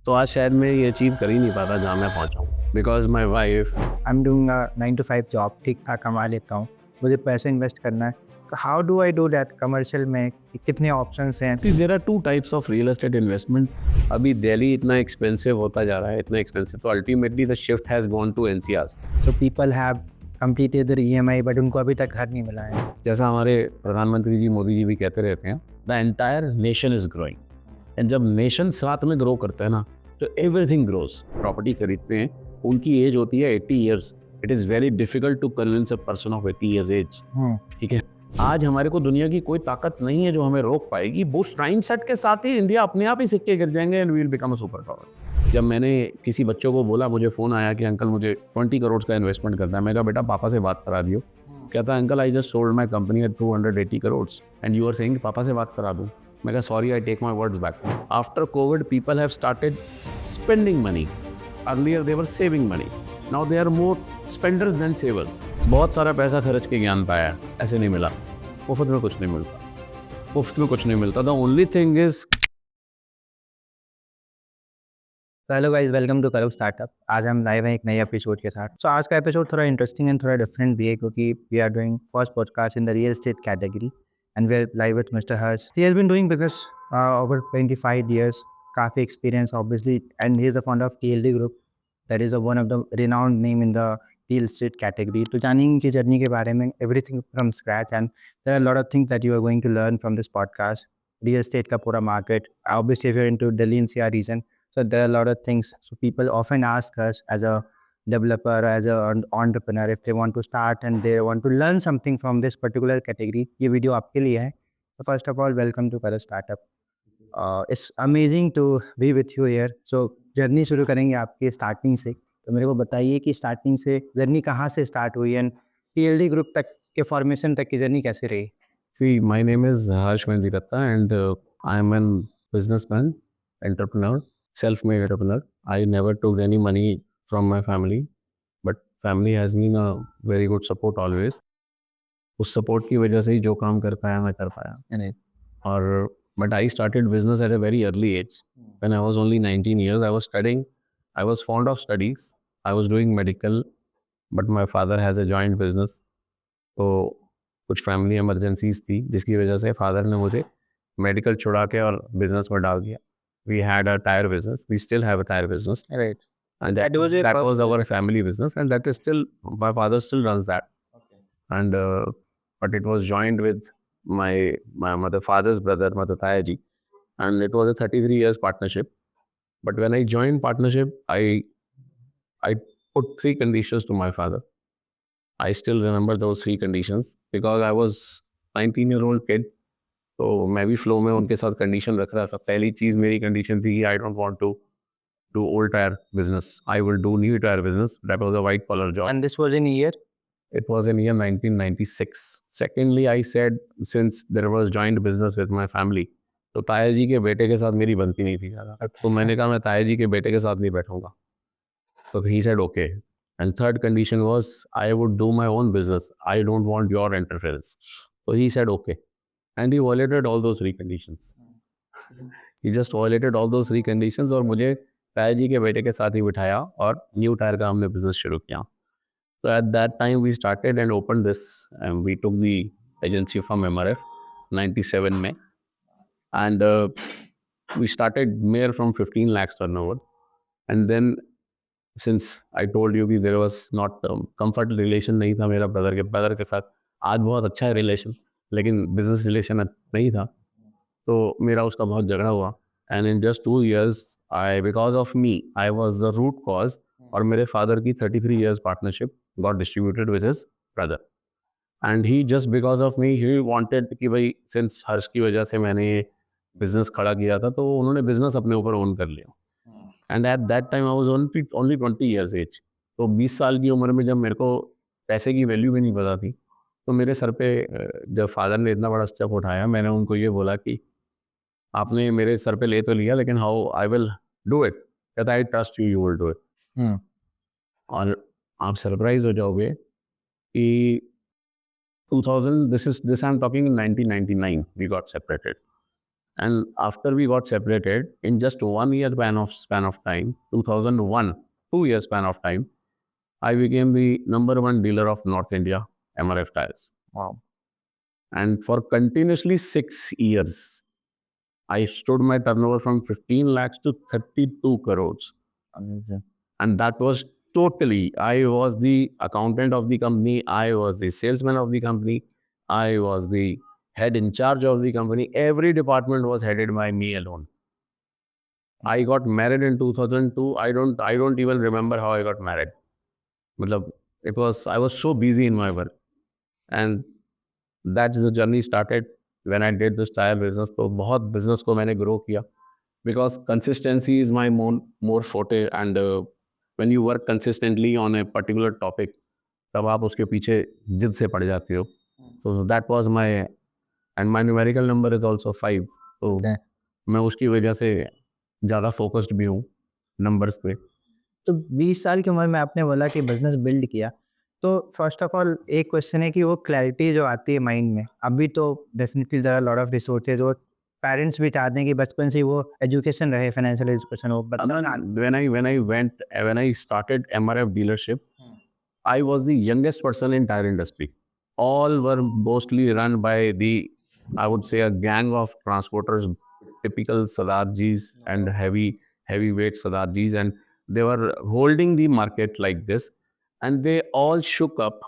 तो आज शायद मैं ये अचीव कर ही नहीं पाता जहाँ मैं पहुँचा हूँ, because my wife. I am doing 9 to 5 job, ठीक ठाक कमा लेता हूँ, मुझे पैसे इन्वेस्ट करना है, तो how do I do that commercial में? कितने ऑप्शंस हैं? There are two types of real estate investment. अभी दिल्ली इतना एक्सपेंसिव होता जा रहा है, इतना एक्सपेंसिव, तो ultimately the shift has gone to NCR. So people have completed their EMI but उनको अभी तक घर नहीं मिला है। जैसा हमारे प्रधानमंत्री जी मोदी जी भी कहते रहते हैं, the entire nation is growing. And जब नेशन साथ में ग्रो करता है ना, तो एवरीथिंग ग्रोज। प्रॉपर्टी खरीदते हैं, उनकी एज होती है 80 years. It is very difficult to convince a person of 80 years age. ठीक है, आज हमारे को दुनिया की कोई ताकत नहीं है जो हमें रोक पाएगी। बुश टाइम सेट के साथ ही इंडिया अपने आप ही सिक्के गिर जाएंगे and we will become a super power. जब मैंने किसी बच्चों को बोला, मुझे फ़ोन आया कि अंकल मुझे 20 करोड़ का इन्वेस्टमेंट करना है, मैं कहा बेटा पापा से बात करा दियो। कहता है uncle I just sold my company at 280 crore and you are saying पापा से बात करा दूँ। मैं कहा sorry, I take my words back. After covid people have started spending money. Earlier they were saving money, now they are more spenders than savers. बहुत सारा पैसा खर्च के ज्ञान पाया है, ऐसे नहीं मिला। मुफ्त में कुछ नहीं मिलता, मुफ्त में कुछ नहीं मिलता। The only thing is. Hello guys, welcome to Karo startup. आज हम लाइव हैं एक नए एपिसोड के साथ। सो आज का एपिसोड थोड़ा इंटरेस्टिंग एंड थोड़ा डिफरेंट भी है क्योंकि we are doing first podcast in the real estate category and we are live with mister Harsh. He has been doing business over 25 years, काफ़ी experience obviously, and he is the founder of TLD group, that is one of the renowned name in the real estate category. तो जानेंगे इनकी journey के बारे में, everything from scratch, and there are lot of things that you are going to learn from this podcast. Real estate का पूरा market, obviously if you are into Delhi NCR region, so there are a lot of things. So people often ask us as a developer, as an entrepreneur, if they want to start and they want to learn something from this particular category. ये video आपके लिए है। So first of all, welcome to Karo Startup. It's amazing to be with you here. So journey शुरू करेंगे आपकी starting से। तो मेरे को बताइए कि स्टार्टिंग से जर्नी कहाँ से स्टार्ट हुई एंड टीएलडी ग्रुप तक के फॉर्मेशन तक की जर्नी कैसे रही? See, my name is Harsh Mendiratta and I am an businessman, entrepreneur, self-made entrepreneur. I never took any money from my family, but family has been a very good support always. उस support की वजह से ही जो काम कर पाया मैं कर पाया। Right. और but I started business at a very early age. When I was only 19 years, I was studying. I was fond of studies. I was doing medical, but my father has a joint business. तो कुछ family emergencies थी जिसकी वजह से father ने मुझे medical छुड़ा के और बिजनेस में डाल दिया। We had a tyre business, we still have a tyre business, Right. and That was your that first was our business. family business, and that is still, my father still runs that. Okay. And but it was joined with my mother father's brother, Mother Tayaji, and it was a 33 years partnership. But when I joined partnership, I put three conditions to my father. I still remember those three conditions because I was 19-year-old kid. तो मैं भी flow में उनके साथ condition रख रहा था। पहली चीज़ मेरी कंडीशन थी कि I don't want to do old tyre business, I will do new tyre business. That was a white collar job. And this was in year? It was in year 1996. Secondly, I said since there was joint business with my family, तो ताया जी के बेटे के साथ मेरी बनती नहीं थी ज़्यादा। तो मैंने कहा मैं ताया जी के बेटे के साथ नहीं बैठूंगा। So he said okay. And third condition was I would do my own business. I don't want your interference. So he said okay. And he violated all those three conditions. He just violated all those three conditions और मुझे ताया जी के बेटे के साथ ही बिठाया और new tyre का हमने बिजनेस शुरू किया। So at that time we started and opened this, and we took the agency from MRF 97 में, and we started mere from 15 lakhs turnover. And then since I told you कि there was not comfort relation नहीं था मेरा brother के साथ। आज बहुत अच्छा है रिलेशन, लेकिन बिजनेस रिलेशन नहीं था, तो मेरा उसका बहुत झगड़ा हुआ। And in just 2 years I, because of me, I was the root cause, और मेरे फादर की 33 years partnership got distributed with his brother. And he just because of me he wanted कि भाई सिंस हर्ष की वजह से मैंने ये बिजनेस खड़ा किया था, तो उन्होंने बिजनेस अपने ऊपर ओन कर लिया। And at that time I was only 20 years age. तो 20 साल की उम्र में जब मेरे को पैसे की वैल्यू भी नहीं पता थी, तो मेरे सर पे जब फादर ने इतना बड़ा स्टेप उठाया, मैंने उनको ये बोला कि आपने मेरे सर पे ले तो लिया, लेकिन how I will do it. कहता I trust you, you will do it. और आप सरप्राइज हो जाओगे कि 2000, this I am talking 1999, we got separated. And after we got separated, in just 1 year span of time, 2001, 2 years span of time, I became the number one dealer of North India MRF tires. Wow. And for continuously 6 years, I stood my turnover from 15 lakhs to 32 crores. Amazing. And that was totally, I was the accountant of the company, I was the salesman of the company, I was the head in charge of the company. Every department was headed by me alone. I got married in 2002. I don't even remember how I got married. Matlab, I was so busy in my work. And that's the journey started when I did this tire business. तो बहुत business को मैंने grow किया because consistency is my more forte, and when you work consistently on a particular topic, तब आप उसके पीछे जिद से पड़ जाते हो. So that was my, and my numerical number is also 5. तो Okay. मैं उसकी वजह से ज़्यादा फोकस्ड भी हूँ नंबर्स पे. तो 20 साल की उम्र में आपने बोला कि बिजनेस बिल्ड किया, तो फर्स्ट ऑफ ऑल एक क्वेश्चन है कि वो क्लैरिटी जो आती है माइंड में, अभी तो definitely there are lot of resources और पेरेंट्स भी चाहते हैं कि बचपन से ही वो एजुकेशन रहे, फाइनेंशियल एजुकेशन हो. When I started MRF dealership, I was the youngest person in tire industry. All were mostly run by the, I would say, a gang of transporters, typical Sardarjis and heavyweight Sardarjis, and they were holding the market like this, and they all shook up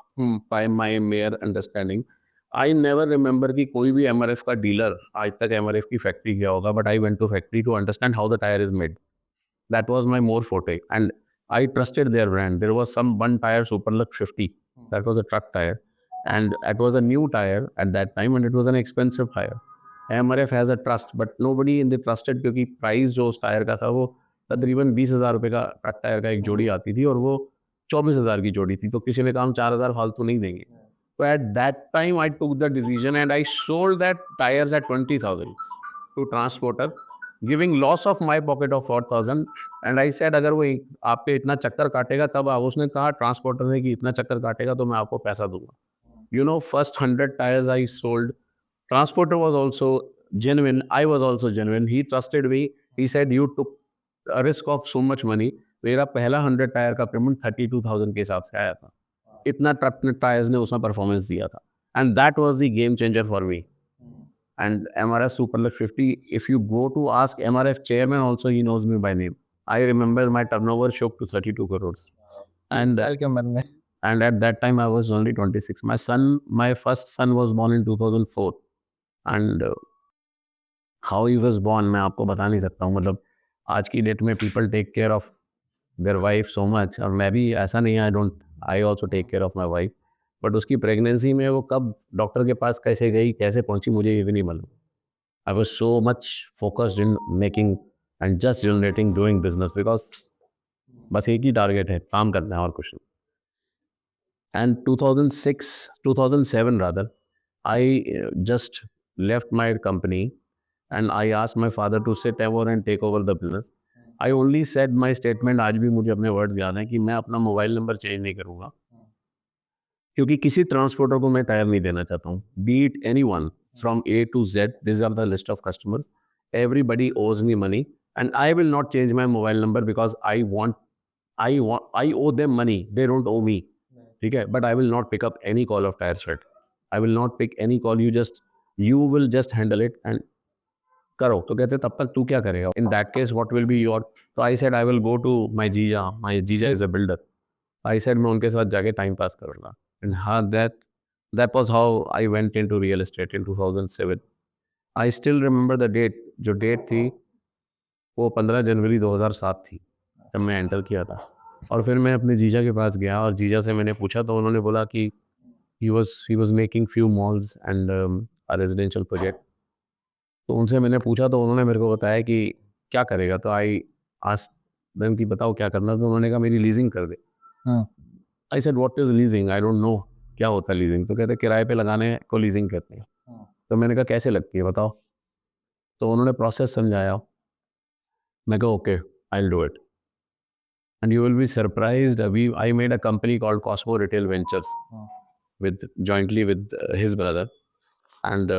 by my mere understanding. I never remember कि कोई भी MRF का dealer आज तक MRF की factory गया होगा, but I went to factory to understand how the tire is made. That was my more forte, and I trusted their brand. There was one tire, Superlux 50. That was a truck tire, and it was a new tire at that time, and it was an expensive tire. MRF has a trust, but nobody in the trusted क्योंकि price जो उस tyre का था वो तकरीबन 20,000 रुपये का truck tyre का एक जोड़ी आती थी और वो 24,000 की जोड़ी थी, तो किसी ने कहा हम 4,000 फालतू नहीं देंगे. So at that time I took the decision and I sold that tires at 20,000 to transporter, giving loss of my pocket of 4,000. And I said अगर वो आप पे इतना चक्कर काटेगा तब आप, उसने कहा ट्रांसपोर्टर ने कि इतना चक्कर काटेगा तो मैं आपको पैसा दूंगा. You know, first 100 tires I sold, transporter was also genuine, I was also genuine, he trusted me, he said you took a risk of so much money. मेरा पहला 100 टायर का पेमेंट 32,000 के हिसाब से आया था. इतना ट्रक टायर्स ने उसमें परफॉर्मेंस दिया था, and that was the game changer for me. And MRF Superlux 50, if you go to ask MRF chairman also, he knows me by name. I remember my turnover shook to 32 crores. And साल की उम्र में and at that time I was only 26. My first son was born in 2004. And how he was born मैं आपको बता नहीं सकता हूँ. मतलब आज की डेट में people take care of their wife so much, और मैं भी ऐसा नहीं है, I also take care of my wife. But उसकी प्रेगनेंसी में वो कब डॉक्टर के पास कैसे गई, कैसे पहुंची, मुझे ये भी नहीं मालूम. I was so much focused in making and just generating doing business, because बस एक ही टारगेट है, काम करना है और कुछ नहीं. And 2007 rather, I just left my company and I asked my father to sit over and take over the business. I only said my statement, आज भी मुझे अपने वर्ड्स याद हैं, कि मैं अपना मोबाइल नंबर चेंज नहीं करूँगा क्योंकि किसी ट्रांसपोर्टर को मैं टायर नहीं देना चाहता हूँ. Be it any one from A to Z, this are the list of customers, everybody owes me money and I will not change my mobile number because I owe them money, they don't owe me. ठीक है, but I will not pick up any call of tyre shed. I will not pick any call, you will just handle it and करो. तो कहते तब तक तू क्या करेगा, in that case what will be your. तो I said I will go to my जीजा is a builder. I said मैं उनके साथ जाके टाइम पास करूँगा. And that was how I went into real estate in 2007. I still remember the date. जो date थी वो 15 जनवरी 2007 थी जब मैं एंटर किया था. और फिर मैं अपने जीजा के पास गया और जीजा से मैंने पूछा तो उन्होंने बोला कि he was making few malls and a residential project. तो उनसे मैंने पूछा तो उन्होंने मेरे को बताया कि क्या करेगा. तो आई आस्क्ड देम कि बताओ क्या करना. तो उन्होंने कहा मेरी लीजिंग कर दे. I said what is leasing, I don't know क्या होता है लीजिंग. तो कहते किराए पे लगाने को लीजिंग कहते हैं. तो मैंने कहा कैसे लगती है बताओ. तो उन्होंने प्रोसेस समझाया. मैं कहा okay I will do it and you will be surprised. I made a company called Cosmo retail ventures jointly with his brother, and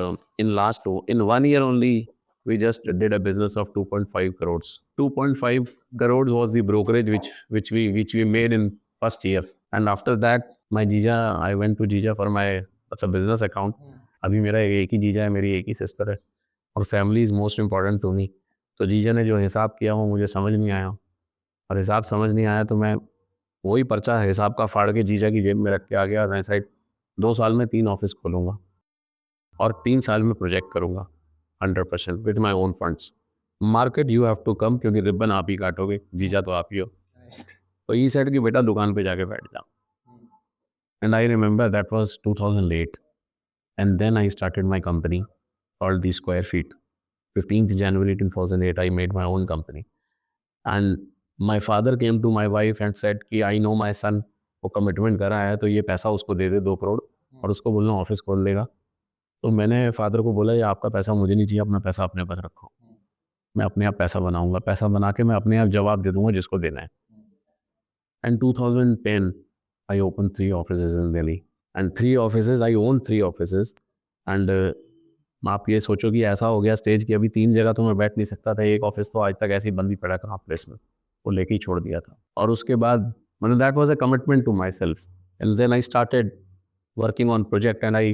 in 1 year only we just did a business of 2.5 crores. 2.5 crores was the brokerage which we made in first year. And after that, my जीजा, I went to जीजा for my business account. अभी मेरा एक ही जीजा है, मेरी एक ही sister है, और family is most important to me. तो जीजा ने जो हिसाब किया वो मुझे समझ नहीं आया, और हिसाब समझ नहीं आया तो मैं वही पर्चा हिसाब का फाड़ के जीजा की जेब में रख के आ गया. मैं साइड 2 साल में 3 ऑफिस खोलूँगा और 3 साल में प्रोजेक्ट करूँगा 100% with my own funds. Market you have to come, क्योंकि रिबन आप ही काटोगे, जीजा तो आप ही हो. तो ई सेट की बेटा दुकान पे जाके बैठ जा. And I remember that was 2008, and then I started my company called the Square Feet. 15th January 2008, I made my own company. And my father came to my wife and said कि I know my son, वो commitment करा है तो ये पैसा उसको दे दे 2 करोड़, और उसको बोलना ऑफिस खोल लेगा. तो मैंने फादर को बोला, ये आपका पैसा मुझे नहीं चाहिए, अपना पैसा अपने पास रखो, मैं अपने आप पैसा बनाऊंगा, पैसा बना के मैं अपने आप जवाब दे दूंगा जिसको देना है. And 2010 I opened 3 offices in Delhi, and 3 offices, I own 3 offices. And आप ये सोचो कि ऐसा हो गया स्टेज कि अभी 3 जगह तो मैं बैठ नहीं सकता था, एक ऑफिस तो आज तक ऐसे ही बंद ही पड़ा था प्लेस में, वो लेके ही छोड़ दिया था. और उसके बाद मैंने that was a commitment to myself. And then I started working on project, and I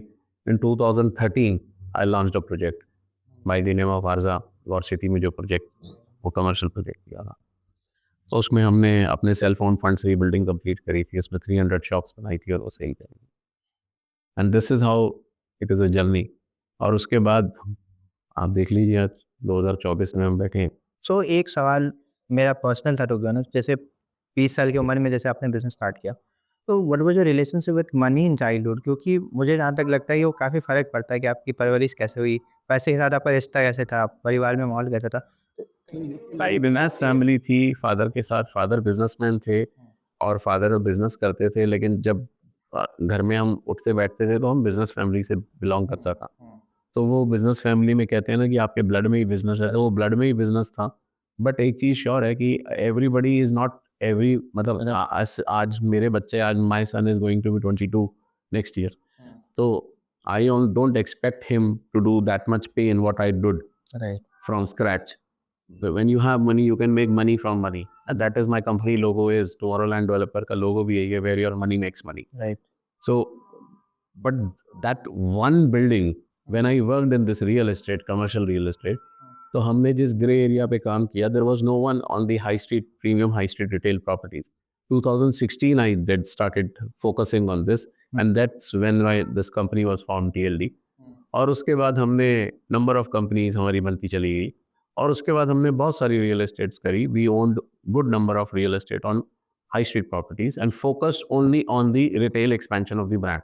in 2013 I launched a project by the name of आरजा गौर सिटी में. जो प्रोजेक्ट वो कमर्शियल प्रोजेक्ट किया था, तो उसमें हमने अपने सेल्फ ओन फंड से बिल्डिंग कंप्लीट करी थी, उसमें 300 शॉप्स बनाई थी और वो सेल करी. And this is how it is a journey. और उसके बाद आप देख लीजिए आज 2024 में हम बैठे हैं. सो एक सवाल मेरा पर्सनल था टू बी ऑनेस्ट, जैसे 20 साल की उम्र में जैसे आपने बिजनेस स्टार्ट किया, तो what was your relationship with money in childhood? क्योंकि मुझे जहाँ तक लगता है कि वो काफ़ी फ़र्क पड़ता है कि आपकी परवरिश कैसे हुई, पैसे के साथ आपका रिश्ता कैसे था, परिवार में माहौल कैसा था. भाई बिजनेस फैमिली थी, फादर के साथ, फादर बिजनेसमैन थे और फादर बिजनेस करते थे. लेकिन जब घर में हम उठते बैठते थे तो हम बिजनेस फैमिली से बिलोंग करता था. तो वो बिजनेस फैमिली में कहते हैं ना कि आपके ब्लड में ही बिजनेस है, तो वो ब्लड में ही बिजनेस था. बट एक चीज़ श्योर है कि एवरीबडी इज़ नॉट एवरी, मतलब आज मेरे बच्चे, आज my son is going to be 22 next year, तो I don't expect him to do that much पे in what I did right. from scratch. But when you have money, you can make money from money. And that is my company logo is Tomorrowland Developer का logo भी यही है, where your money makes money. Right. So, but that one building, when I worked in this real estate, commercial real estate, तो हमने जिस grey area पे काम किया, there was no one on the high street, premium high street retail properties. 2016 I started focusing on this, and that's when this company was formed, TLD. और उसके बाद हमने नंबर ऑफ कंपनीज हमारी बनती चली गई, और उसके बाद हमने बहुत सारी रियल एस्टेट्स करी. We owned good number of real estate on high street properties and focused only on the retail expansion of the brand.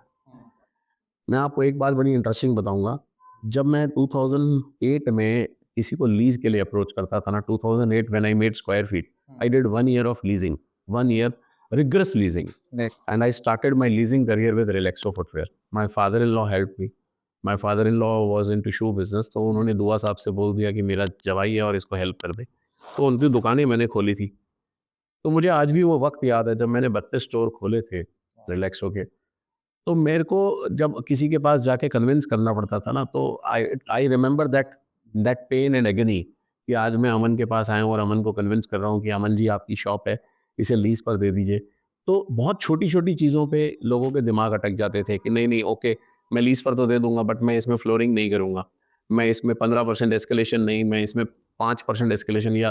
मैं आपको एक बात बड़ी इंटरेस्टिंग बताऊंगा. जब मैं 2008 में किसी को लीज के लिए अप्रोच करता था ना, 2008 when I made square feet, I did 1 year of leasing, 1 year rigorous leasing, and I started my leasing career with Relaxo footwear. My father-in-law helped me. My father-in-law was into shoe business, तो उन्होंने दुआ साहब से बोल दिया कि मेरा जवाई है और इसको हेल्प कर दे, तो उनकी दुकानें मैंने खोली थी. तो मुझे आज भी वो वक्त याद है जब मैंने 32 स्टोर खोले थे रिलैक्सो के. तो मेरे को जब किसी के पास जाके कन्विंस करना पड़ता था ना, तो आई remember that pain and agony कि आज मैं अमन के पास आया हूँ और अमन को कन्विंस कर रहा हूँ कि अमन जी आपकी शॉप है, इसे लीज पर दे दीजिए. तो बहुत छोटी छोटी चीज़ों पे लोगों के दिमाग अटक जाते थे कि नहीं नहीं ओके, मैं लीज पर तो दे दूंगा, बट मैं इसमें फ्लोरिंग नहीं करूंगा, मैं इसमें 15% एस्केलेशन नहीं, मैं इसमें 5% एस्केलेशन या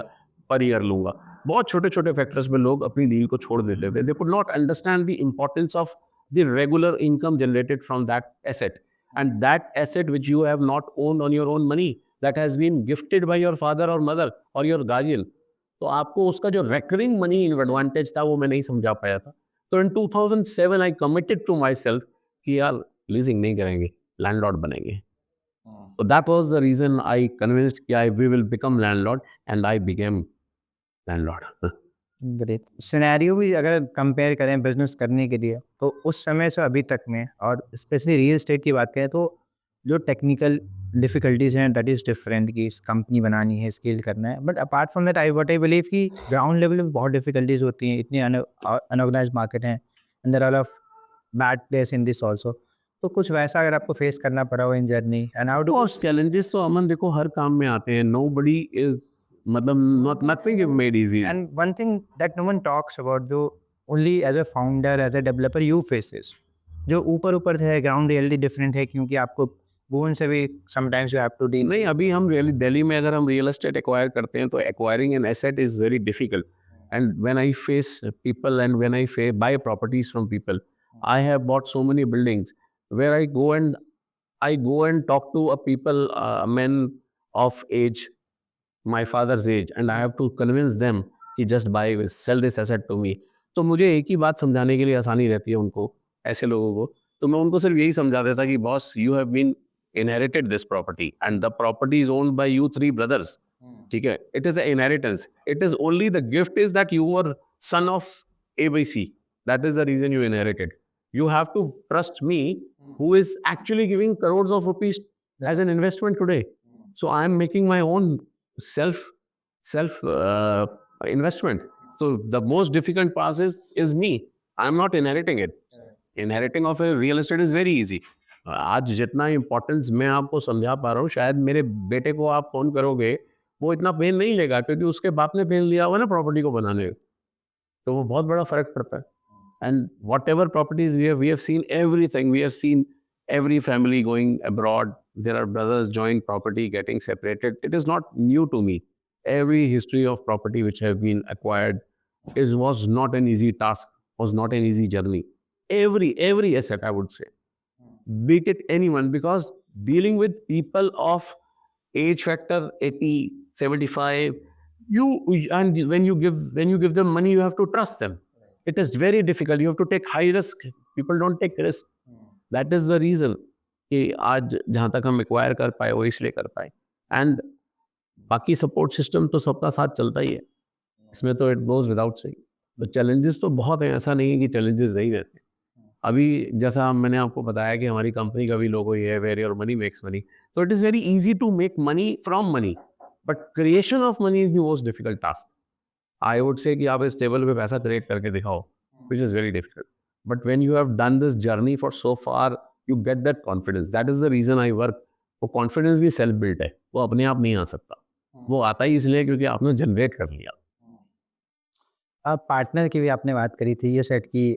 पर ईयर लूंगा. बहुत छोटे छोटे फैक्टर्स में लोग अपनी डील को छोड़ देते थे. They could not understand the importance of the regular income generated from that asset, and that asset which you have not owned on your own money, that has been gifted by your father और mother और your guardian. तो आपको उसका जो recurring money advantage था वो मैं नहीं समझा पाया था. तो in 2007 I committed to myself कि यार लीजिंग नहीं करेंगे, लैंडलॉर्ड बनेंगे. So that was the reason I convinced कि we will become landlord, and I became landlord. Great. Scenario भी अगर कंपेयर करें बिजनेस करने के लिए, तो उस समय से अभी तक में, और स्पेशली रियल एस्टेट की बात करें, तो जो टेक्निकल डिफिकल्टीज हैं दैट इज़ डिफरेंट, कि कंपनी बनानी है, स्केल करना है. But apart from that I believe कि ग्राउंड लेवल पे बहुत डिफिकल्टीज होती हैं, इतनी अनऑर्गेनाइज मार्केट हैं, and there are of bad place in this also. तो कुछ वैसा अगर आपको फेस करना पड़ा हो in journey and how do course challenges तो अमन देखो हर काम में आते हैं. नोबडी इज मतलब not nothing is made easy. and one thing that no one talks about though only as a founder as a developer you faces जो ऊपर ऊपर है ग्राउंड रियलिटी डिफरेंट है क्योंकि आपको बोन से भी sometimes you have to deal नहीं, अभी हम रियली दिल्ली में अगर हम रियल एस्टेट एक्वायर करते हैं तो acquiring an asset is very difficult. And when I face people and when I buy properties from people, I have bought so many buildings where I go and talk to a people, men of age, my father's age, and I have to convince them कि just buy, sell this asset to me. तो मुझे एक ही बात समझाने के लिए आसानी रहती है उनको, ऐसे लोगों को. तो मैं उनको सिर्फ यही समझा देता कि boss, you have been inherited this property and the property is owned by you three brothers. ठीक है, it is an inheritance. It is only the gift is that you were son of ABC. That is the reason you inherited. You have to trust me, who is actually giving crores of rupees as an investment today. So I am making my own self investment. So the most difficult part is me. I am not inheriting it. Inheriting of a real estate is very easy. आज जितना importance मैं आपको समझा पा रहा हूँ, शायद मेरे बेटे को आप फोन करोगे वो इतना पेन नहीं लेगा, क्योंकि उसके बाप ने पेन लिया हुआ ना प्रॉपर्टी को बनाने में. तो वो बहुत बड़ा फर्क पड़ता है. And whatever properties we have seen everything. We have seen every family going abroad. There are brothers joint property getting separated. It is not new to me. Every history of property which have been acquired was not an easy task, was not an easy journey. Every asset, I would say, beat it anyone, because dealing with people of age factor 80, 75, and when you give them money, you have to trust them. It is very difficult. You have to take high risk. People don't take risk. That is the reason कि आज जहाँ तक हम acquire कर पाए वो इसलिए कर पाए. एंड बाकी सपोर्ट सिस्टम तो सबका साथ चलता ही है, इसमें तो इट गोज विदाउट सेइंग. तो चैलेंजेस तो बहुत हैं, ऐसा नहीं है कि चैलेंजेस नहीं रहते. अभी जैसा मैंने आपको बताया कि हमारी कंपनी का भी लोगो ये है, where your money makes money. तो it is very easy to make money from money, but creation of money is the most difficult task. I would say कि आप इस टेबल पे पैसा क्रिएट करके दिखाओ, which is very difficult. But when you have done this journey for so far, you get that confidence. That is the reason I work. वो confidence भी self built है, वो अपने आप नहीं आ सकता. वो आता ही इसलिए क्योंकि आपने जनरेट कर लिया. अब पार्टनर की भी आपने बात करी थी, ये सेट की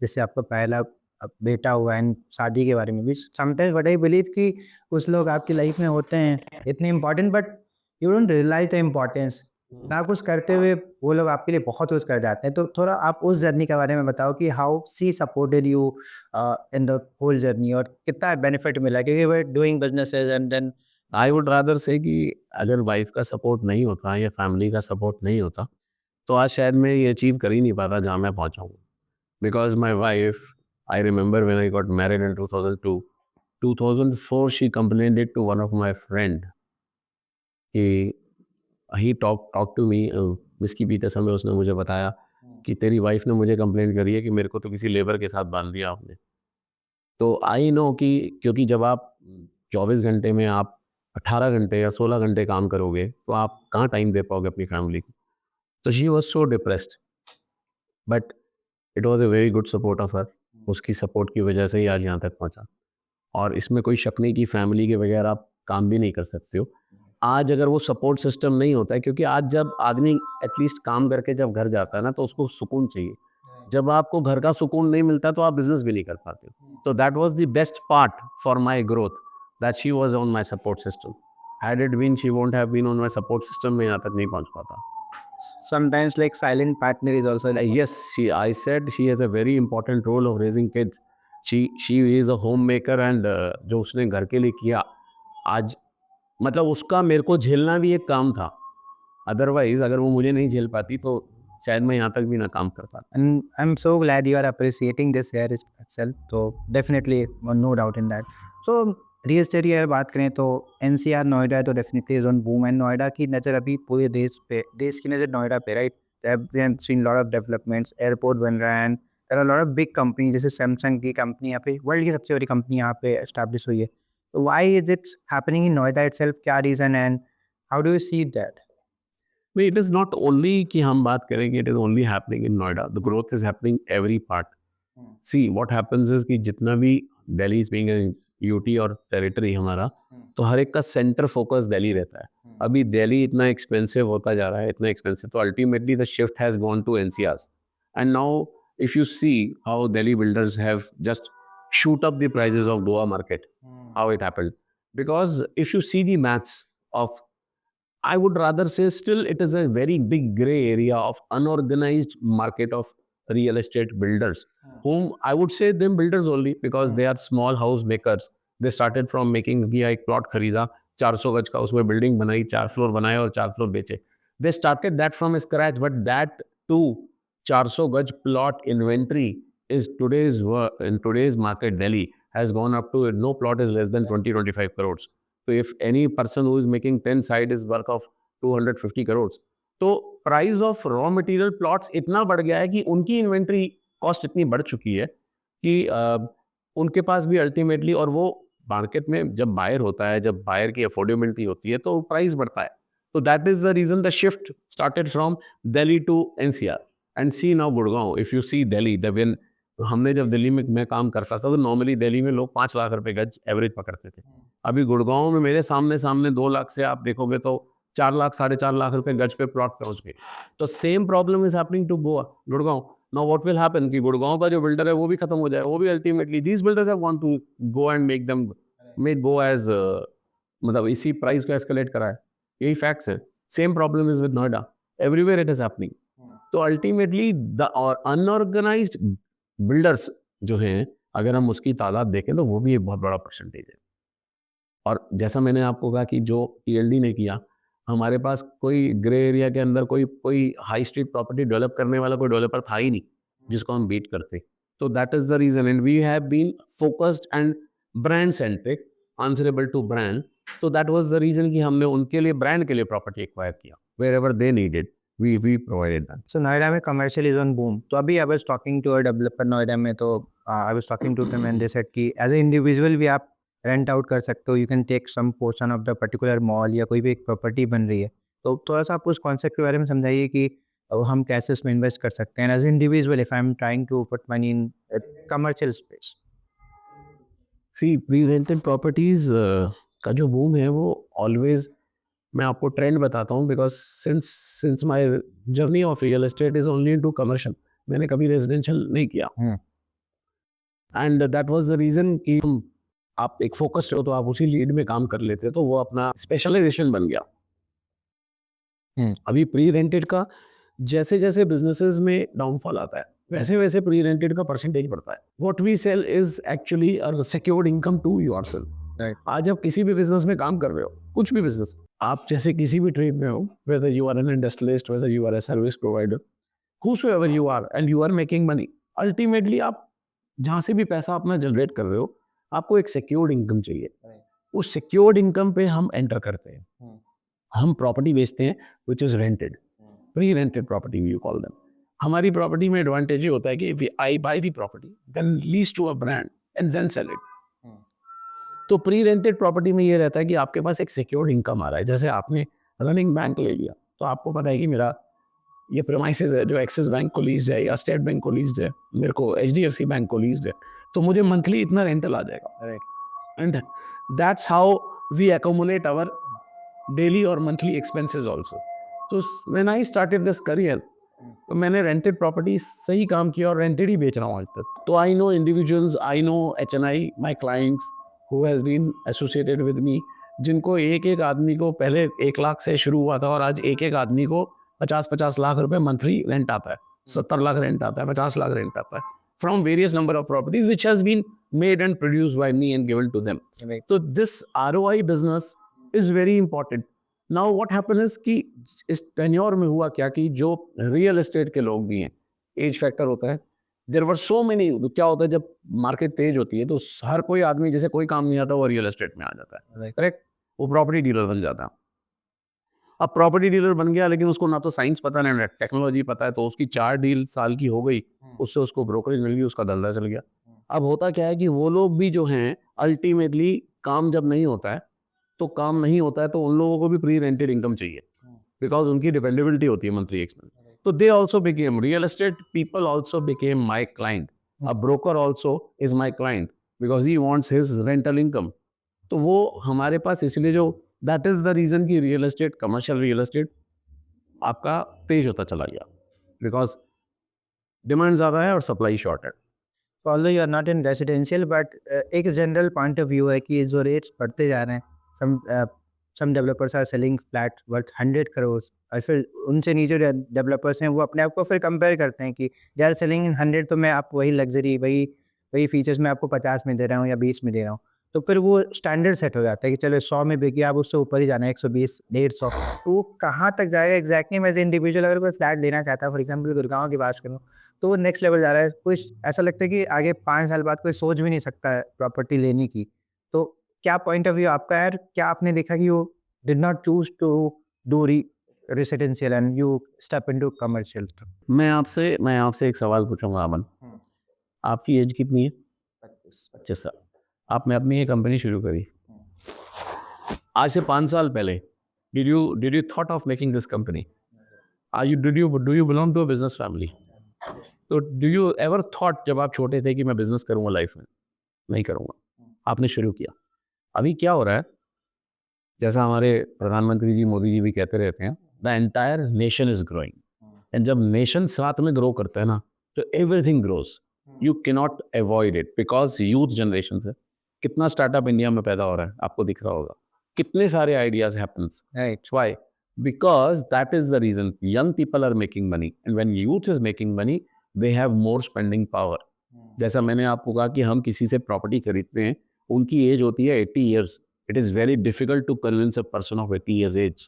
जैसे आपका पहला बेटा हुआ एंड शादी के बारे में भी समटाइम्स बट आई बिलीव कि कुछ लोग आपकी लाइफ में होते हैं इतने important but you don't realise the importance. ना कुछ करते हुए वो लोग आपके लिए बहुत कुछ कर जाते हैं. तो थोड़ा आप उस जर्नी के बारे में बताओ कि how she supported you in the whole journey और कितना बेनिफिट मिला, क्योंकि we doing businesses and then I would rather say कि अगर वाइफ का सपोर्ट नहीं होता या फैमिली का सपोर्ट नहीं होता तो आज शायद मैं ये अचीव कर ही नहीं पाता जहाँ मैं पहुँचा हूँ. Because my wife, I remember when I got married in 2002, 2004 she complained it to one of my friend कि he talk to me. Whisky पीते समय उसने मुझे बताया कि तेरी वाइफ ने मुझे कंप्लेंट करी है कि मेरे को तो किसी लेबर के साथ बांध दिया आपने. तो आई नो कि क्योंकि जब आप 24 घंटे में आप 18 घंटे या 16 घंटे काम करोगे तो आप कहाँ टाइम दे पाओगे अपनी फैमिली को. तो she was so depressed, but it was a very good support of her. उसकी सपोर्ट की वजह से ही आज यहाँ तक पहुँचा. और इसमें कोई शक नहीं कि फैमिली के बगैर आप काम भी नहीं कर सकते हो. आज अगर वो सपोर्ट सिस्टम नहीं होता है, क्योंकि आज जब आदमी एटलीस्ट काम करके जब घर जाता है ना तो उसको सुकून चाहिए. जब आपको घर का सुकून नहीं मिलता तो आप बिजनेस भी नहीं कर पाते. तो that was the best part for my growth, that she was on my support system. Had it been she won't have been on my support system, मैं यहाँ तक नहीं पहुँच पाता. sometimes like silent partner is also Yes, I said she has a very important role of raising kids. She is a homemaker and जो उसने घर के लिए किया आज, मतलब उसका मेरे को झेलना भी एक काम था. अदरवाइज अगर वो मुझे नहीं झेल पाती तो शायद मैं यहाँ तक भी ना काम कर पाता. and I'm so glad you are appreciating this here itself. So definitely no doubt in that. So real estate की अगर बात करें तो एनसीआर नोएडा तो definitely is on boom and Noida की नज़र अभी पूरे देश की नज़र नोएडा पे, right. They have seen lot of developments, airport बन रहा है and there are lot of big company जैसे सैमसंग की कंपनी यहाँ पे वर्ल्ड की सबसे बड़ी कंपनी यहाँ पे एस्टैब्लिश हुई है. तो why is it happening in Noida itself, क्या reason and how do you see that? नहीं, इट इज़ नॉट ओनली कि हम बात करेंगे it is only happening in Noida. The growth is happening every part. See what happens is कि जितना भी Delhi is being UT और टेरिटरी हमारा, तो हर एक का सेंटर फोकस दिल्ली रहता है। अभी दिल्ली इतना एक्सपेंसिव होता जा रहा है, इतना एक्सपेंसिव, तो ultimately the shift has gone to NCR. And now if you see how Delhi builders have just shoot up the prices of Goa market, how it happened. Because if you see the maths of, I would rather say still it is a very big gray area of unorganized market of real estate builders, whom I would say them builders only because they are small house makers. They started from making कि एक plot खरीदा 400 गज का, उसमें building बनाई, 4 floor बनाए और 4 floor बेचे. They started that from scratch, but that too 400 गज plot inventory is in today's market Delhi has gone up to, no plot is less than 20-25 crores. So if any person who is making 10 side is worth of 250 crores. तो price of raw material plots इतना बढ़ गया है कि उनकी inventory cost इतनी बढ़ चुकी है कि उनके पास भी अल्टीमेटली, और वो मार्केट में जब बायर होता है, जब बायर की अफोर्डेबिलिटी होती है तो प्राइस बढ़ता है. तो that is the reason the shift started from Delhi to NCR. And see now Gurgaon, if you see Delhi, हमने जब दिल्ली में मैं काम करता था तो नॉर्मली दिल्ली में लोग 5 लाख रुपए गज एवरेज पकड़ते थे. अभी गुड़गांव में मेरे सामने 2 लाख से आप देखोगे तो 4 लाख 4.5 लाख रुपए गज पे प्लॉट पहुंच गए. तो same problem is happening to Goa, Gurgaon. Now what will happen कि गुड़गांव का जो बिल्डर है वो भी खत्म हो जाए, वो भी ultimately these builders have want to go and make go age, मतलब इसी प्राइस को एस्केलेट करा है. यही फैक्ट्स है. Same problem is with Noida, everywhere it is happening. तो अल्टीमेटली द अनऑर्गेनाइज्ड बिल्डर्स जो हैं, अगर हम उसकी तादाद देखें तो वो भी एक बहुत बड़ा परसेंटेज है. और जैसा मैंने आपको कहा कि जो ईएलडी ने किया, हमारे पास कोई ग्रे एरिया के अंदर कोई हाई स्ट्रीट प्रॉपर्टी डेवलप करने वाला कोई डेवलपर था ही नहीं जिसको हम बीट करते. तो that is the reason, and we have been focused and brand centric, answerable to brand. तो दैट वाज द रीजन कि हमने उनके लिए, ब्रांड के लिए प्रॉपर्टी एक्वायर किया. Wherever they needed we provided that. So Noida में commercial is on boom. तो अभी I was talking to a developer Noida में, तो I was talking to them and they said कि as an individual भी आप rent out कर सकते हो, you can take some portion of the particular mall या कोई भी एक property बन रही है. तो थोड़ा सा आप उस concept के बारे में समझाइए कि हम कैसे इसमें invest कर सकते हैं. As an individual, if I'm trying to put money in a commercial space. See, pre-rented properties का जो boom है वो always, मैं आपको ट्रेंड बताता हूँ, because since my journey of real estate is only into commercial. मैंने कभी रेजिडेंशियल नहीं किया. And that was the reason कि आप एक फोकस्ड हो तो आप उसी लीड में काम कर लेते, तो वो अपना स्पेशलाइजेशन बन गया. अभी प्री रेंटेड का जैसे जैसे बिजनेसेस में डाउनफॉल आता है वैसे वैसे प्री रेंटेड का परसेंटेज बढ़ता है. What we sell is actually a secured income to yourself. आज आप किसी भी बिजनेस में काम कर रहे हो, कुछ भी बिजनेस, आप जैसे किसी भी ट्रेड में हो, whether you are an industrialist, whether you are a service provider, whosoever you are and you are making money, ultimately आप जहाँ से भी पैसा अपना जनरेट कर रहे हो, आपको एक सिक्योर्ड इनकम चाहिए. उस सिक्योर्ड इनकम पे हम एंटर करते हैं. हम प्रॉपर्टी बेचते हैं which is rented, pre rented property you call them. हमारी प्रॉपर्टी में एडवांटेज ये होता है कि I buy the property, then lease to a brand and then sell it. तो प्री रेंटेड प्रॉपर्टी में ये रहता है कि आपके पास एक सिक्योर्ड इनकम आ रहा है. जैसे आपने रनिंग बैंक ले लिया तो आपको पता है कि मेरा ये प्रीमाइसेस है जो एक्सिस बैंक को लीज्ड है या स्टेट बैंक को लीज्ड है, मेरे को एचडीएफसी बैंक को लीज्ड है, तो मुझे मंथली इतना रेंटल आ जाएगा. And that's how we accumulate our daily और मंथली एक्सपेंसेस ऑल्सो. तो when I started this career, तो मैंने रेंटेड प्रॉपर्टी सही काम किया और रेंटेड ही बेच रहा हूँ आज तक. तो I know individuals, I know HNI, my clients who has been associated with me, जिनको एक आदमी को पहले 1 लाख से शुरू हुआ था और आज एक आदमी को 50-50 लाख रुपए मंथली रेंट आता है, 70 लाख रेंट आता है, 50 लाख रेंट आता है, from various number of properties which has been made and produced by me and given to them. So this ROI business is very important. Now what happens is कि इस tenure में हुआ क्या कि जो रियल एस्टेट के लोग भी हैं, एज फैक्टर होता है. There were so many. क्या होता है जब मार्केट तेज होती है तो हर कोई आदमी, जैसे कोई काम नहीं आता वो रियल एस्टेट में आ जाता है, करेक्ट. वो प्रॉपर्टी डीलर बन जाता है. अब प्रॉपर्टी डीलर बन गया लेकिन उसको ना तो साइंस पता ना टेक्नोलॉजी पता है, तो उसकी 4 डील साल की हो गई, उससे उसको ब्रोकरेज मिल गई, उसका धंधा चल गया. अब होता क्या है कि वो लोग भी जो हैं अल्टीमेटली काम जब नहीं होता है तो उन लोगों को भी प्री रेंटेड इनकम चाहिए, बिकॉज उनकी डिपेंडेबिलिटी होती है monthly expense. So they also became, real estate people also became my client. A broker also is my client because he wants his rental income. तो वो हमारे पास इसलिए जो दैट इज द रीजन कि real estate, commercial real estate आपका तेज होता चला गया, बिकॉज डिमांड ज़्यादा है और सप्लाई शॉर्ट है। Although you are not in residential but एक जनरल पॉइंट ऑफ व्यू है कि जो रेट्स बढ़ते जा रहे हैं, some developers are selling flat worth 100 crore और फिर उनसे नीचे डेवलपर्स हैं वो अपने आप को फिर कंपेयर करते हैं कि दे आर सेलिंग इन 100 तो मैं आप वही लग्जरी वही फीचर्स मैं आपको 50 में दे रहा हूँ या 20 में दे रहा हूँ। तो फिर वो स्टैंडर्ड सेट हो जाता है कि चलो 100 में बिकी, आप उससे ऊपर ही जाना है 120 150। तो वो कहाँ तक जाएगा एग्जैक्टली। मैं इंडिविजुअल अगर कोई फ्लैट लेना चाहता है, फॉर एग्जाम्पल गुड़गांव की बात करूँ, तो वो नेक्स्ट लेवल जा रहा है। कोई ऐसा लगता है कि आगे 5 साल बाद कोई सोच भी नहीं सकता है प्रॉपर्टी लेने की। तो क्या पॉइंट ऑफ व्यू आपका है? क्या आपने देखा कि you did not choose to do residential and you step into commercial? मैं आपसे एक सवाल पूछूंगा अमन, आपकी एज कितनी है? 25 साल। आपने अपनी ये कंपनी शुरू करी, आज से 5 साल पहले did you thought of making this company? Do you belong to a business family? तो डू यू एवर थॉट जब आप छोटे थे कि मैं बिजनेस करूंगा लाइफ में? नहीं करूंगा, आपने शुरू किया। अभी क्या हो रहा है, जैसा हमारे प्रधानमंत्री जी मोदी जी भी कहते रहते हैं, the entire nation is growing. And जब नेशन साथ में ग्रो करता है ना, तो everything grows. You can not avoid it because youth generation से कितना स्टार्टअप इंडिया में पैदा हो रहा है, आपको दिख रहा होगा, कितने सारे ideas happens. Right. Why? Because that is the reason young people are making money, and when youth is making money they have more spending power. जैसा मैंने आपको कहा कि हम किसी से प्रॉपर्टी खरीदते हैं, उनकी एज होती है 80 years, it is very difficult to convince a person of 80 years age,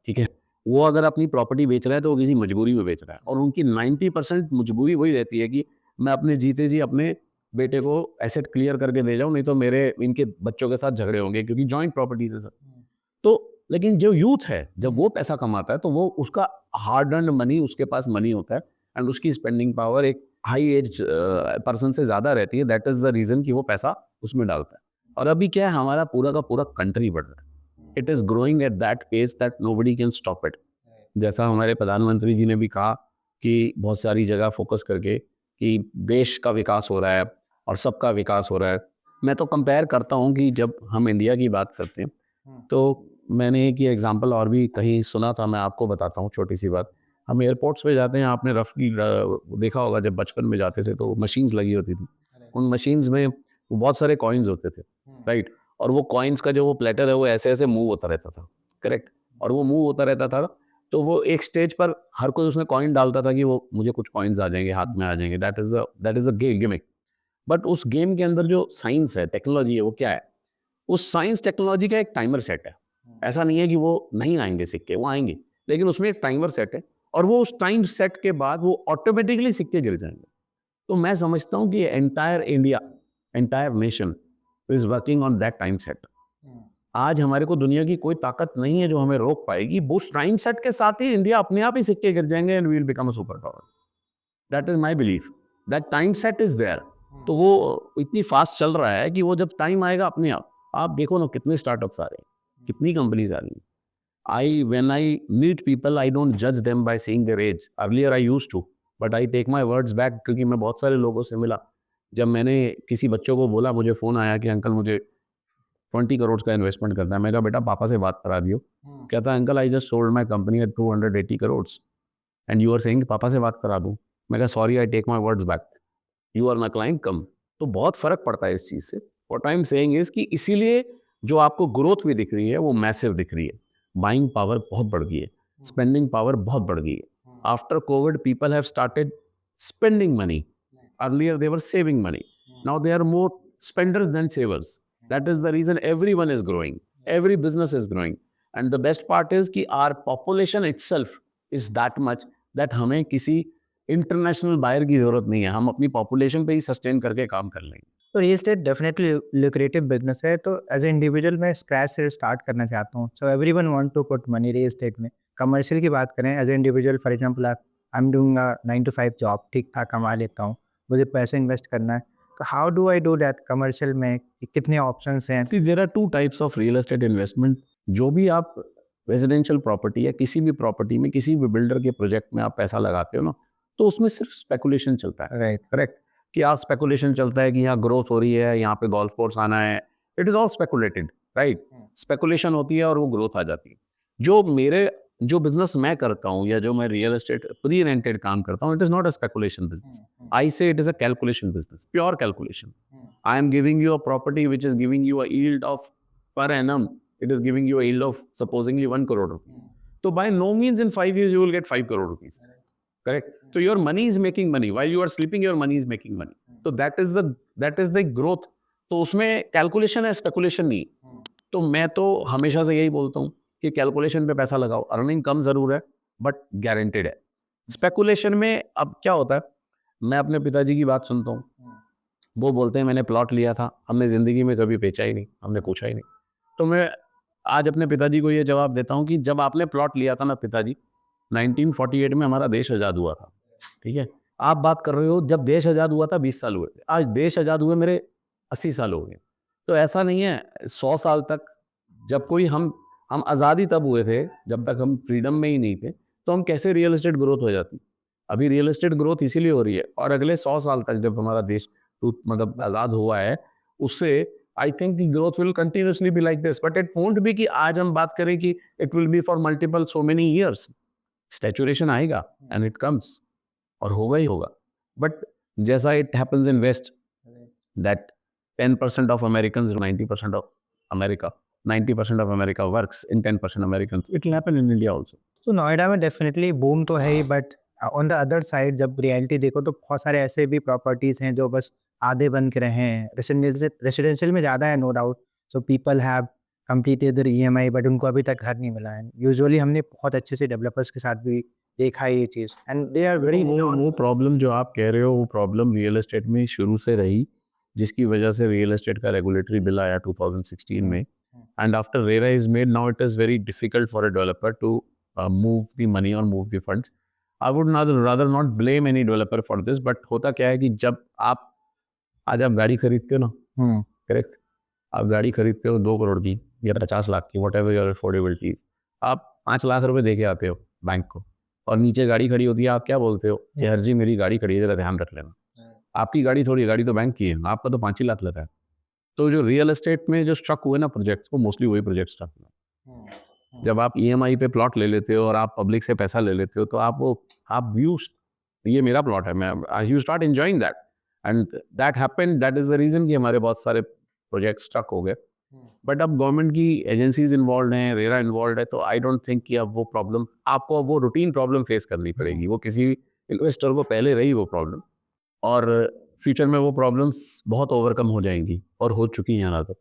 ठीक है? वो अगर अपनी प्रॉपर्टी बेच रहा है तो वो किसी मजबूरी में बेच रहा है, और उनकी 90% मजबूरी वही रहती है कि मैं अपने जीते जी अपने बेटे को एसेट क्लियर करके दे जाऊं, नहीं तो मेरे इनके बच्चों के साथ झगड़े होंगे, क्योंकि जॉइंट प्रॉपर्टीज है सर। तो लेकिन जो यूथ है, जब वो पैसा कमाता है तो वो उसका हार्ड अर्न मनी, उसके पास मनी होता है, एंड उसकी स्पेंडिंग पावर एक हाई एज पर्सन से ज़्यादा रहती है। दैट इज़ द रीज़न कि वो पैसा उसमें डालता है। और अभी क्या है, हमारा पूरा का पूरा कंट्री बढ़ रहा है, it is growing at that pace that nobody can stop it. जैसा हमारे प्रधानमंत्री जी ने भी कहा कि बहुत सारी जगह फोकस करके कि देश का विकास हो रहा है और सबका विकास हो रहा है। मैं तो कंपेयर करता हूँ कि जब हम इंडिया की बात करते हैं, तो मैंने एक ये एग्जांपल और भी कहीं सुना था, मैं आपको बताता हूँ छोटी सी बात। हम एयरपोर्ट्स पे जाते हैं, आपने रफली देखा होगा, जब बचपन में जाते थे तो मशीन्स लगी होती थी, उन मशीन्स में बहुत सारे कॉइन्स होते थे, राइट? और वो कॉइन्स का जो वो प्लेटर है वो ऐसे ऐसे मूव होता रहता था, करेक्ट? और वो मूव होता रहता था, तो वो एक स्टेज पर हर कोई उसमें कॉइन डालता था कि वो मुझे कुछ कॉइन्स आ जाएंगे, हाथ में आ जाएंगे, that is a gimmick. But उस गेम के अंदर जो साइंस है, टेक्नोलॉजी है, वो क्या है? उस साइंस टेक्नोलॉजी का एक टाइमर सेट है। ऐसा नहीं है कि वो नहीं आएंगे सिक्के, वो आएंगे, लेकिन उसमें एक टाइमर सेट है, और वो उस टाइम सेट के बाद वो ऑटोमेटिकली सिक्के गिर जाएंगे। तो मैं समझता हूँ कि entire India, entire nation is working on that time set. आज हमारे को दुनिया की कोई ताकत नहीं है जो हमें रोक पाएगी। उस टाइम सेट के साथ ही इंडिया अपने आप ही सिक्के गिर जाएंगे and we will become a super power. That is my belief, that time set is there. तो वो इतनी फास्ट चल रहा है कि वो जब टाइम आएगा अपने आप देखो ना कितने स्टार्टअप्स आ रहे हैं, कितनी कंपनीज आ रही हैं। when I meet people, I don't judge them by seeing their age. Earlier I used to, but I take my words back, क्योंकि मैं बहुत सारे लोगों से मिला। जब मैंने किसी बच्चों को बोला, मुझे फ़ोन आया कि अंकल मुझे 20 करोड़ का इन्वेस्टमेंट करना है, मैं कहा बेटा पापा से बात करा दियो। कहता है uncle I just sold my company at 280 crore and you are saying पापा से बात करा दूँ। मैं कहा sorry, I take my words back, you are my client, come. तो बहुत फ़र्क पड़ता है इस चीज़ से। What I am saying is कि इसीलिए जो आपको ग्रोथ भी दिख रही है वो मैसिव दिख रही है। बाइंग पावर बहुत बढ़ गई है, स्पेंडिंग पावर बहुत बढ़ गई है। After covid people have started spending money. Earlier they were saving money, now they are more spenders than savers. That is the reason everyone is growing, every business is growing, and the best part is कि our population itself is that much that हमें किसी international buyer की जरूरत नहीं है, हम अपनी population पे ही सस्टेन करके काम कर लेंगे। तो real estate definitely lucrative business है। तो एज ए इंडिविजुअल मैं स्क्रैच से स्टार्ट करना चाहता हूँ। So everyone want to put money real estate में। कमर्शियल की बात करें, as a individual for example I am doing 9 to 5 job, ठीक ठाक कमा लेता हूँ, मुझे पैसे इन्वेस्ट करना है, तो how do I do that commercial में? कितने ऑप्शंस हैं? There are two types of real estate investment. जो भी आप रेजिडेंशियल प्रॉपर्टी या किसी भी प्रॉपर्टी में किसी भी बिल्डर के प्रोजेक्ट में आप पैसा लगाते हो ना, तो उसमें सिर्फ स्पेकुलेशन चलता है, राइट। करेक्ट? कि यहाँ स्पेकुलेशन चलता है कि यहाँ ग्रोथ हो रही है, यहाँ पे गोल्फ कोर्स आना है, it is all speculated, right? Speculation होती है और वो ग्रोथ आ जाती है। जो बिजनेस मैं करता हूँ या जो मैं रियल एस्टेट प्री रेंटेड काम करता हूँ, it is not a speculation business, I say it is a calculation business, pure calculation. I am giving you a property which is giving you a yield of per annum. It is giving you a yield of supposedly 1 crore rupees. So by no means in 5 years you will get 5 crore rupees. Correct? So your money is making money. While you are sleeping, your money is making money. So that is the growth. तो उसमें calculation है, speculation नहीं। तो मैं तो हमेशा से यही बोलता हूँ कि कैलकुलेशन पे पैसा लगाओ, अर्निंग कम जरूर है बट गारंटेड है। स्पेकुलेशन में अब क्या होता है, मैं अपने पिताजी की बात सुनता हूँ, वो बोलते हैं मैंने प्लॉट लिया था, हमने ज़िंदगी में कभी बेचा ही नहीं, हमने पूछा ही नहीं। तो मैं आज अपने पिताजी को ये जवाब देता हूँ कि जब आपने प्लॉट लिया था ना पिताजी, 1948 में हमारा देश आज़ाद हुआ था, ठीक है? आप बात कर रहे हो जब देश आज़ाद हुआ था 20 साल हुए थे, आज देश आज़ाद हुए मेरे 80 साल हो गए। तो ऐसा नहीं है 100 साल तक, जब कोई हम आज़ाद ही तब हुए थे जब तक हम फ्रीडम में ही नहीं थे, तो हम कैसे रियल एस्टेट ग्रोथ हो जाती? अभी रियल एस्टेट ग्रोथ इसीलिए हो रही है और अगले 100 साल तक जब हमारा देश मतलब आज़ाद हुआ है, उससे I think the growth will continuously be like this, but it won't be कि आज हम बात करें कि it will be for multiple so many years. Saturation आएगा एंड इट कम्स और होगा ही होगा। बट जैसा it happens in west, that 10% of Americans 90% of America 90% of America works in 10% Americans, it will happen in India also. तो नोएडा में definitely boom तो है ही, but on the other side जब रियलिटी देखो तो बहुत सारे ऐसे भी प्रॉपर्टीज़ हैं जो बस आधे बन के रहे हैं। रेसिडेंशियल में ज़्यादा है, no doubt. So people have completed their EMI but उनको अभी तक घर नहीं मिला है। यूजुअली हमने बहुत अच्छे से डेवलपर्स के साथ भी देखा है ये चीज़, एंड दे आर वेरी वो प्रॉब्लम जो आप कह रहे हो, वो प्रॉब्लम रियल एस्टेट में शुरू से रही, जिसकी वजह से रियल एस्टेट का रेगुलेटरी बिल आया 2016 में, and after RERA is made now it is very difficult for a developer to move the money or move the funds. I would rather not blame any developer for this, but होता क्या है कि जब आज आप गाड़ी खरीदते हो ना, करेक्ट, आप गाड़ी खरीदते हो 2 करोड़ की या 50 लाख की, वट एवर योर अफोर्डेबिलिटीज, आप 5 लाख रुपए दे के आते हो बैंक को और नीचे गाड़ी खड़ी होती है, आप क्या बोलते हो कि हर जी मेरी गाड़ी खड़ी है, जरा ध्यान रख लेना। आपकी गाड़ी थोड़ी, गाड़ी तो बैंक की है, आपका तो 5 ही लाख लगा है। तो जो रियल एस्टेट में जो स्ट्रक हुए ना प्रोजेक्ट्स, वो मोस्टली वही प्रोजेक्ट स्ट्रक हुए। जब आप ईएमआई पे प्लॉट ले लेते हो और आप पब्लिक से पैसा ले लेते हो, तो आप ये मेरा प्लॉट है, मैं you start enjoying that, and that happened, that is the reason कि हमारे बहुत सारे प्रोजेक्ट स्टक हो गए। बट अब गवर्नमेंट की एजेंसीज इन्वॉल्व हैं, रेरा इन्वॉल्व है, तो आई डोंट थिंक कि अब वो प्रॉब्लम आपको, अब वो रूटीन प्रॉब्लम फेस करनी पड़ेगी। वो किसी इन्वेस्टर को पहले रही वो प्रॉब्लम, और फ्यूचर में वो प्रॉब्लम्स बहुत ओवरकम हो जाएंगी और हो चुकी हैं यहाँ तक।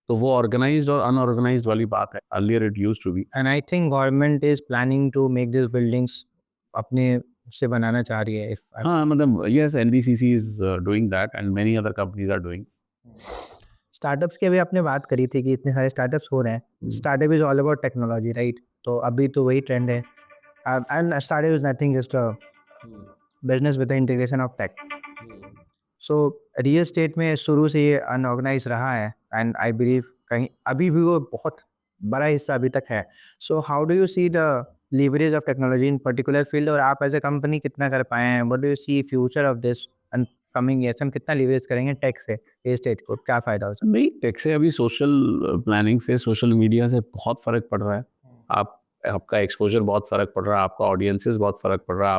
तो वो ऑर्गेनाइज्ड और अनऑर्गेनाइज्ड वाली बात है, earlier it used to be. And I think government is planning to make this buildings अपने से बनाना चाह रही है। हाँ, मतलब yes, NBCC is doing that and many other companies are doing. Startups की अभी आपने बात करी थी कि इतने सारे स्टार्टअप्स हो रहे हैं। Startup is all about technology, right? तो अभी तो वही ट्रेंड है, and startup is nothing just a business with the integration of tech. So real estate में शुरू से ये अनऑर्गेनाइज रहा है, एंड आई बिलीव कहीं अभी भी वो बहुत बड़ा हिस्सा अभी तक है। So how do you see the leverage of technology in particular field, और आप एज ए कंपनी कितना कर पाए हैं? What do you see future of this and coming years? हम कितना लीवरेज करेंगे टेक से रियल स्टेट को, क्या फ़ायदा हो सकता नहीं, टेक से अभी सोशल प्लानिंग से, सोशल मीडिया से बहुत फ़र्क पड़ रहा है। आपका एक्सपोजर बहुत फ़र्क पड़ रहा है, आपका ऑडियंसेस बहुत फ़र्क पड़ रहा है,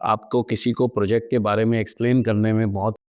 आपको किसी को प्रोजेक्ट के बारे में एक्सप्लेन करने में बहुत